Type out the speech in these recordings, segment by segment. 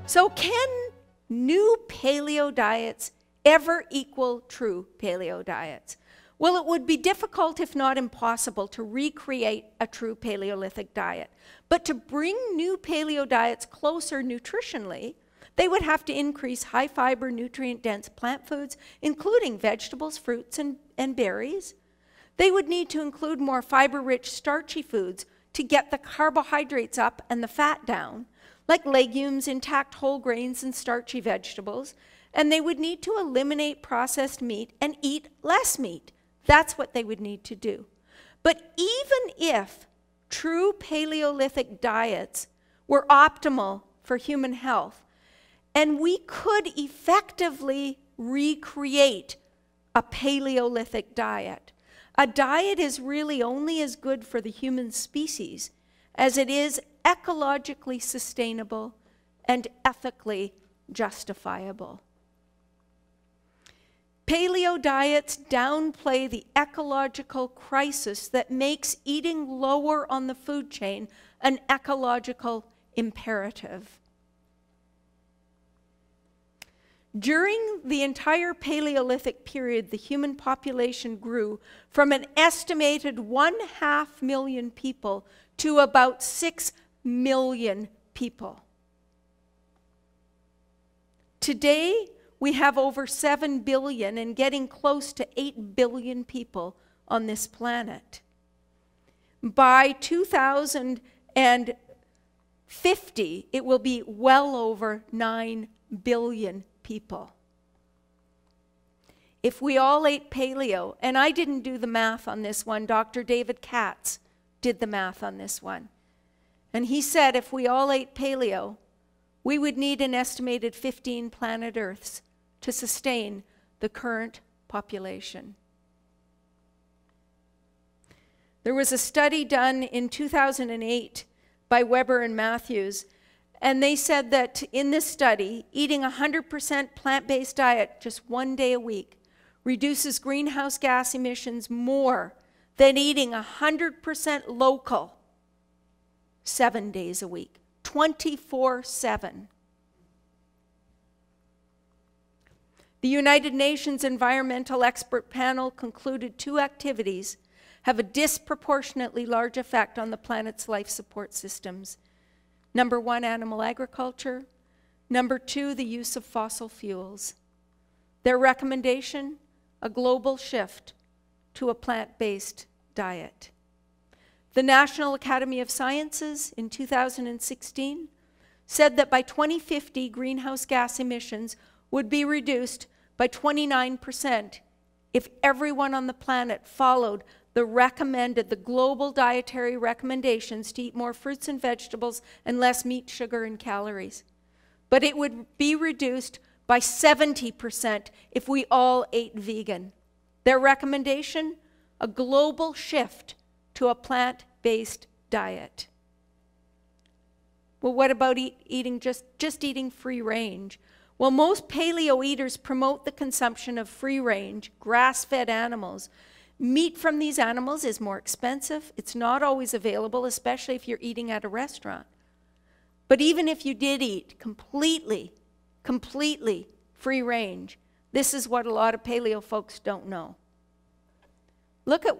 So can new paleo diets ever equal true paleo diets? Well, it would be difficult, if not impossible, to recreate a true Paleolithic diet. But to bring new paleo diets closer nutritionally, they would have to increase high-fiber, nutrient-dense plant foods, including vegetables, fruits, and berries. They would need to include more fiber-rich, starchy foods to get the carbohydrates up and the fat down, like legumes, intact whole grains, and starchy vegetables. And they would need to eliminate processed meat and eat less meat. That's what they would need to do. But even if true Paleolithic diets were optimal for human health, and we could effectively recreate a Paleolithic diet, a diet is really only as good for the human species as it is ecologically sustainable and ethically justifiable. Paleo diets downplay the ecological crisis that makes eating lower on the food chain an ecological imperative. During the entire Paleolithic period, the human population grew from an estimated 1/2 million people to about 6 million people. Today, we have over 7 billion and getting close to 8 billion people on this planet. By 2050, it will be well over 9 billion people. If we all ate paleo, and I didn't do the math on this one, Dr. David Katz did the math on this one. And he said if we all ate paleo, we would need an estimated 15 planet Earths to sustain the current population. There was a study done in 2008 by Weber and Matthews, and they said that in this study, eating a 100% plant-based diet just 1 day a week reduces greenhouse gas emissions more than eating 100% local 7 days a week, 24/7. The United Nations Environmental Expert Panel concluded 2 activities have a disproportionately large effect on the planet's life support systems. Number 1, animal agriculture. Number 2, the use of fossil fuels. Their recommendation, a global shift to a plant-based diet. The National Academy of Sciences in 2016 said that by 2050, greenhouse gas emissions would be reduced by 29% if everyone on the planet followed the global dietary recommendations to eat more fruits and vegetables and less meat, sugar, and calories. But it would be reduced by 70% if we all ate vegan. Their recommendation, a global shift to a plant-based diet. Well, what about eating just eating free range? Well, most paleo eaters promote the consumption of free-range, grass-fed animals. Meat from these animals is more expensive. It's not always available, especially if you're eating at a restaurant. But even if you did eat completely free range, this is what a lot of paleo folks don't know. Look at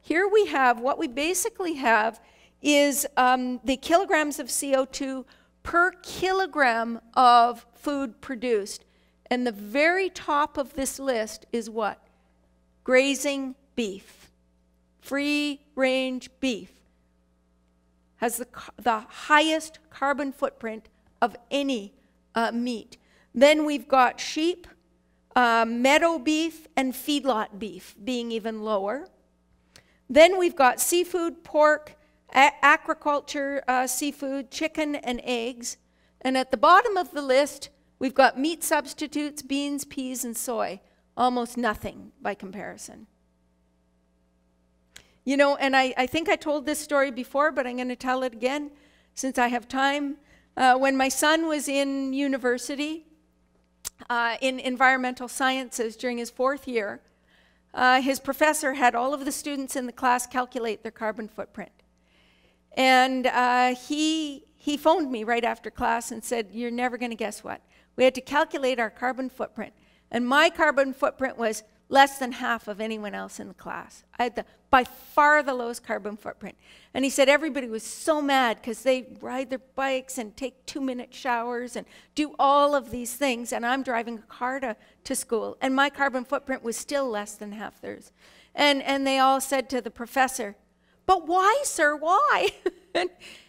here we have, what we basically have is the kilograms of CO2 per kilogram of food produced. And the very top of this list is what? Grazing beef. Free-range beef has the highest carbon footprint of any meat. Then we've got sheep, meadow beef, and feedlot beef being even lower. Then we've got seafood, pork, aquaculture, seafood, chicken, and eggs. And at the bottom of the list, we've got meat substitutes, beans, peas, and soy. Almost nothing by comparison. You know, and I think I told this story before, but I'm going to tell it again since I have time. When my son was in university in environmental sciences during his 4th year, his professor had all of the students in the class calculate their carbon footprint. And he he phoned me right after class and said, you're never going to guess what. We had to calculate our carbon footprint. And my carbon footprint was less than half of anyone else in the class. I had by far the lowest carbon footprint. And he said everybody was so mad because they ride their bikes and take 2-minute showers and do all of these things. And I'm driving a car to school. And my carbon footprint was still less than half theirs. And they all said to the professor, but why, sir, why?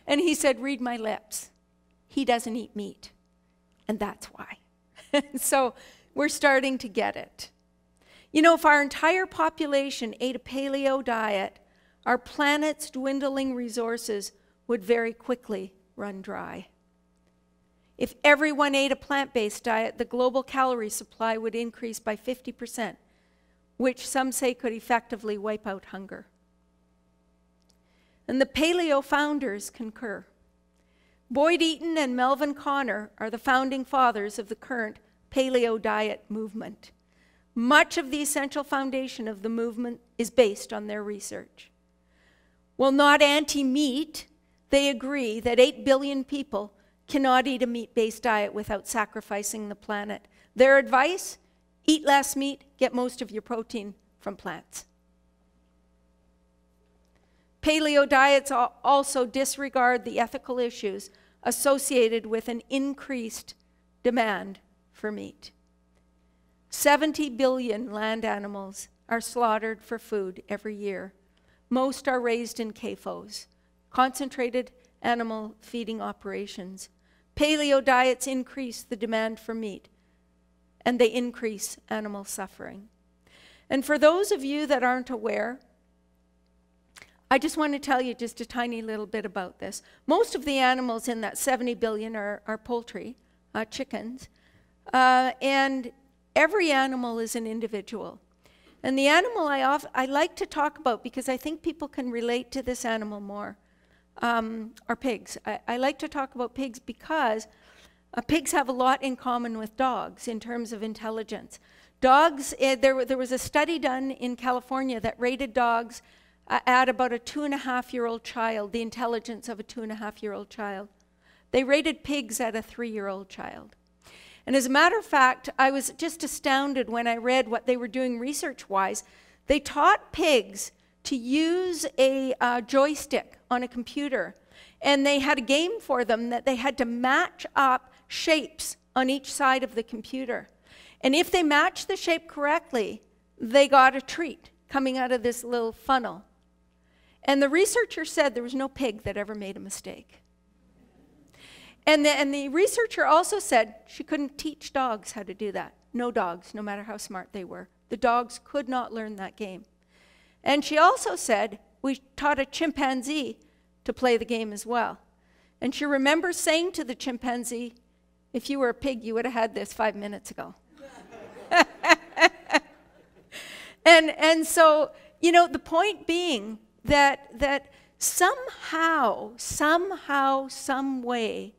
And he said, read my lips. He doesn't eat meat. And that's why. So we're starting to get it. You know, if our entire population ate a paleo diet, our planet's dwindling resources would very quickly run dry. If everyone ate a plant-based diet, the global calorie supply would increase by 50%, which some say could effectively wipe out hunger. And the paleo founders concur. Boyd Eaton and Melvin Connor are the founding fathers of the current paleo diet movement. Much of the essential foundation of the movement is based on their research. While not anti-meat, they agree that 8 billion people cannot eat a meat-based diet without sacrificing the planet. Their advice? Eat less meat, get most of your protein from plants. Paleo diets also disregard the ethical issues associated with an increased demand for meat. 70 billion land animals are slaughtered for food every year. Most are raised in CAFOs, concentrated animal feeding operations. Paleo diets increase the demand for meat, and they increase animal suffering. And for those of you that aren't aware, I just want to tell you just a tiny little bit about this. Most of the animals in that 70 billion are poultry, chickens, and every animal is an individual. And the animal I like to talk about, because I think people can relate to this animal more, are pigs. I like to talk about pigs because pigs have a lot in common with dogs in terms of intelligence. Dogs, there was a study done in California that rated dogs at about a 2.5-year-old child, the intelligence of a 2.5-year-old child. They rated pigs at a 3-year-old child. And as a matter of fact, I was just astounded when I read what they were doing research-wise. They taught pigs to use a joystick on a computer, and they had a game for them that they had to match up shapes on each side of the computer. And if they matched the shape correctly, they got a treat coming out of this little funnel. And the researcher said there was no pig that ever made a mistake. And the researcher also said she couldn't teach dogs how to do that. No dogs, no matter how smart they were. The dogs could not learn that game. And she also said we taught a chimpanzee to play the game as well. And she remembers saying to the chimpanzee, if you were a pig, you would have had this 5 minutes ago. and so, you know, the point being that somehow, some way,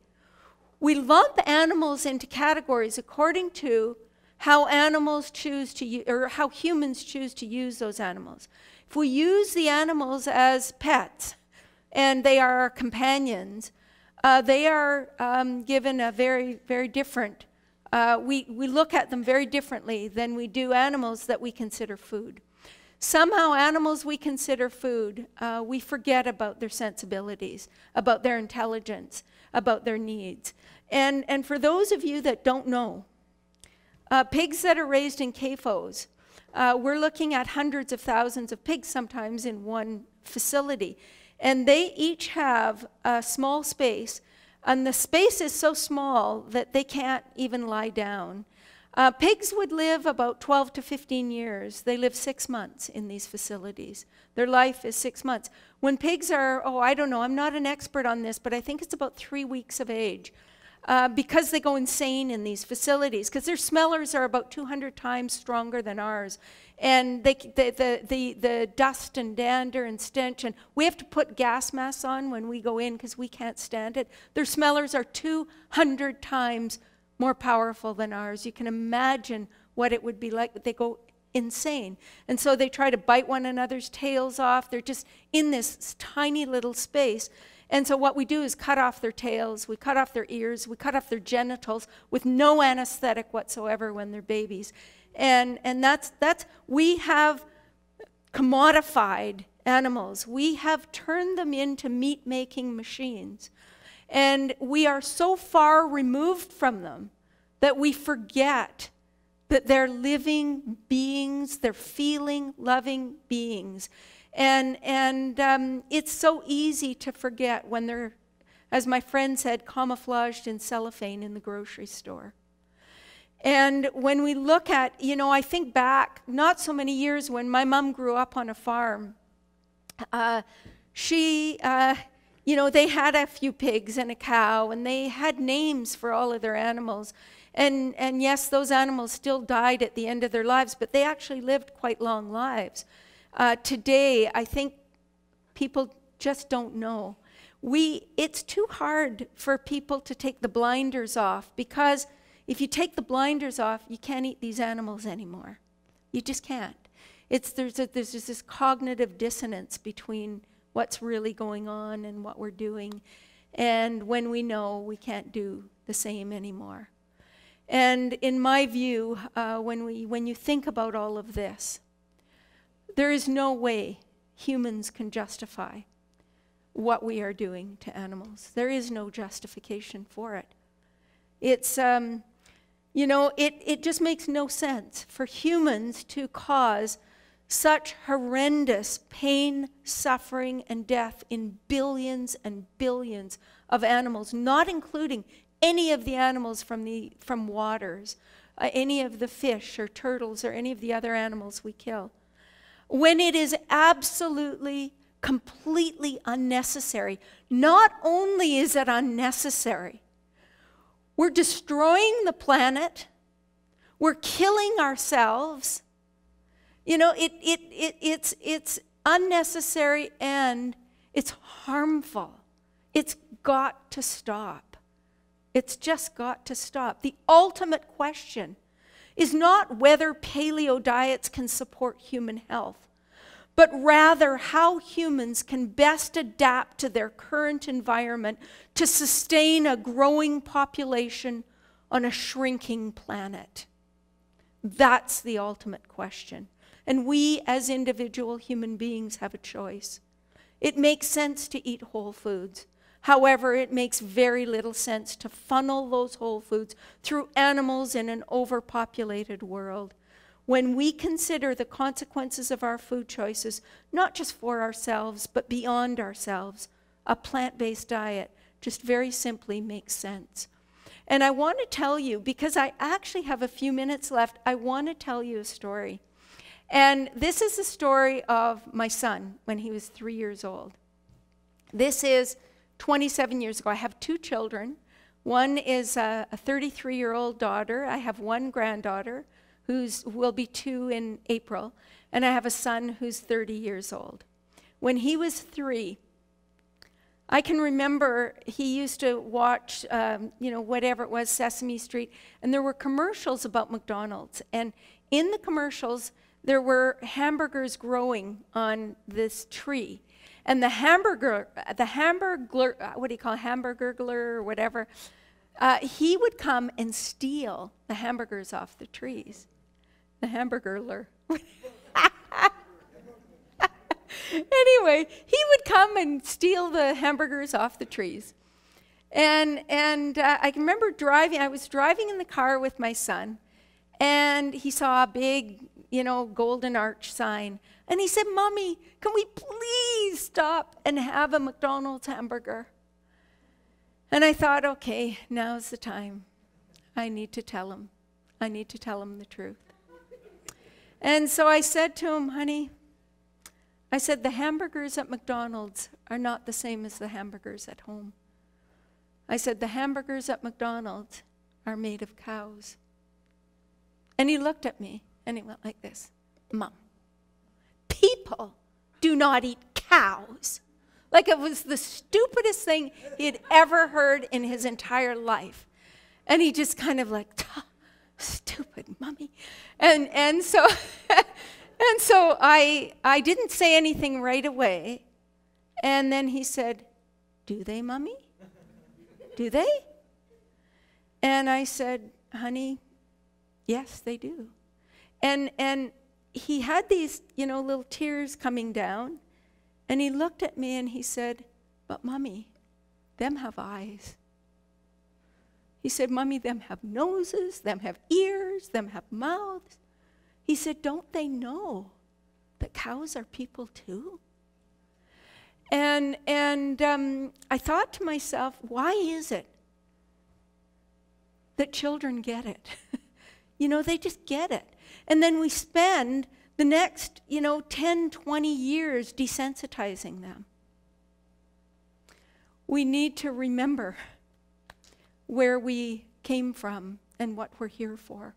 we lump animals into categories according to how animals choose to use, or how humans choose to use those animals. If we use the animals as pets, and they are our companions, they are given a very, very different, we look at them very differently than we do animals that we consider food. Somehow animals we consider food, we forget about their sensibilities, about their intelligence, about their needs. And for those of you that don't know, pigs that are raised in CAFOs, we're looking at hundreds of thousands of pigs sometimes in one facility. And they each have a small space, and the space is so small that they can't even lie down. Pigs would live about 12 to 15 years. They live 6 months in these facilities. Their life is 6 months. When pigs are, I don't know, I'm not an expert on this, but I think it's about 3 weeks of age. Because they go insane in these facilities, because their smellers are about 200 times stronger than ours. And the dust and dander and stench, and we have to put gas masks on when we go in because we can't stand it. Their smellers are 200 times more powerful than ours. You can imagine what it would be like. They go insane. And so they try to bite one another's tails off. They're just in this tiny little space. And so what we do is cut off their tails, we cut off their ears, we cut off their genitals with no anesthetic whatsoever when they're babies. And that's we have commodified animals. We have turned them into meat-making machines. And we are so far removed from them that we forget that they're living beings, they're feeling, loving beings. And it's so easy to forget when they're, as my friend said, camouflaged in cellophane in the grocery store. And when we look at, I think back not so many years when my mom grew up on a farm. They had a few pigs and a cow, and they had names for all of their animals. And yes, those animals still died at the end of their lives, but they actually lived quite long lives. Today, I think people just don't know. It's too hard for people to take the blinders off, because if you take the blinders off, you can't eat these animals anymore. You just can't. There's this cognitive dissonance between what's really going on and what we're doing. And when we know, we can't do the same anymore. And in my view, when you think about all of this, there is no way humans can justify what we are doing to animals. There is no justification for it. It's, it just makes no sense for humans to cause such horrendous pain, suffering, and death in billions and billions of animals, not including any of the animals from waters, any of the fish or turtles or any of the other animals we kill, when it is absolutely, completely unnecessary. Not only is it unnecessary, we're destroying the planet, we're killing ourselves. It's unnecessary and it's harmful. It's got to stop. It's just got to stop. The ultimate question is not whether paleo diets can support human health, but rather how humans can best adapt to their current environment to sustain a growing population on a shrinking planet. That's the ultimate question. And we, as individual human beings, have a choice. It makes sense to eat whole foods. However, it makes very little sense to funnel those whole foods through animals in an overpopulated world. When we consider the consequences of our food choices, not just for ourselves, but beyond ourselves, a plant-based diet just very simply makes sense. And I want to tell you, because I actually have a few minutes left, I want to tell you a story. And this is the story of my son when he was 3 years old. This is 27 years ago. I have two children. One is a 33-year-old daughter. I have one granddaughter who will be 2 in April. And I have a son who's 30 years old. When he was 3, I can remember he used to watch, whatever it was, Sesame Street, and there were commercials about McDonald's. And in the commercials, there were hamburgers growing on this tree. And the hamburger, what do you call it, hamburglar or whatever, he would come and steal the hamburgers off the trees. The hamburglar. Anyway, he would come and steal the hamburgers off the trees. And I can remember I was driving in the car with my son, and he saw a big, golden arch sign. And he said, "Mommy, can we please stop and have a McDonald's hamburger?" And I thought, okay, now's the time. I need to tell him. I need to tell him the truth. And so I said to him, "Honey," I said, "the hamburgers at McDonald's are not the same as the hamburgers at home." I said, "the hamburgers at McDonald's are made of cows." And he looked at me and he went like this, "Mom, people do not eat cows." Like it was the stupidest thing he had ever heard in his entire life. And he just kind of like, "Stupid mommy." And so and so I didn't say anything right away. And then he said, do they, Mommy? Do they? And I said, honey, yes, they do. And he had these, little tears coming down. And he looked at me and he said, but Mommy, them have eyes. He said, Mommy, them have noses, them have ears, them have mouths. He said, don't they know that cows are people too? And I thought to myself, why is it that children get it? They just get it. And then we spend the next, 10, 20 years desensitizing them. We need to remember where we came from and what we're here for.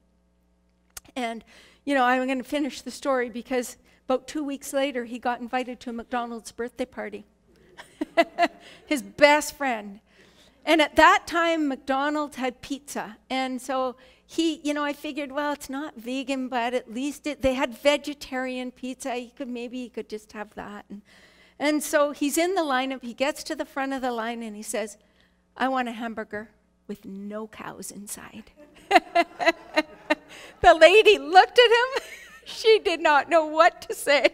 And, I'm going to finish the story because about 2 weeks later, he got invited to a McDonald's birthday party. His best friend. And at that time, McDonald's had pizza. And so I figured, well, it's not vegan, but at least they had vegetarian pizza. He could just have that. And so he's in the lineup. He gets to the front of the line and he says, I want a hamburger with no cows inside. The lady looked at him. She did not know what to say.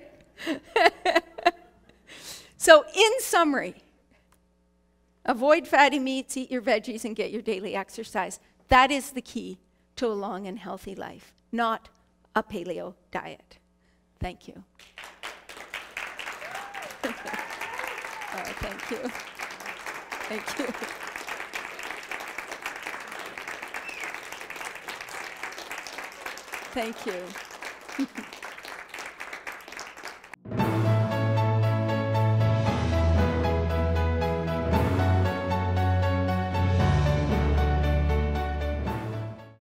So in summary, avoid fatty meats, eat your veggies, and get your daily exercise. That is the key to a long and healthy life, not a paleo diet. Thank you. Thank you. Thank you. Thank you.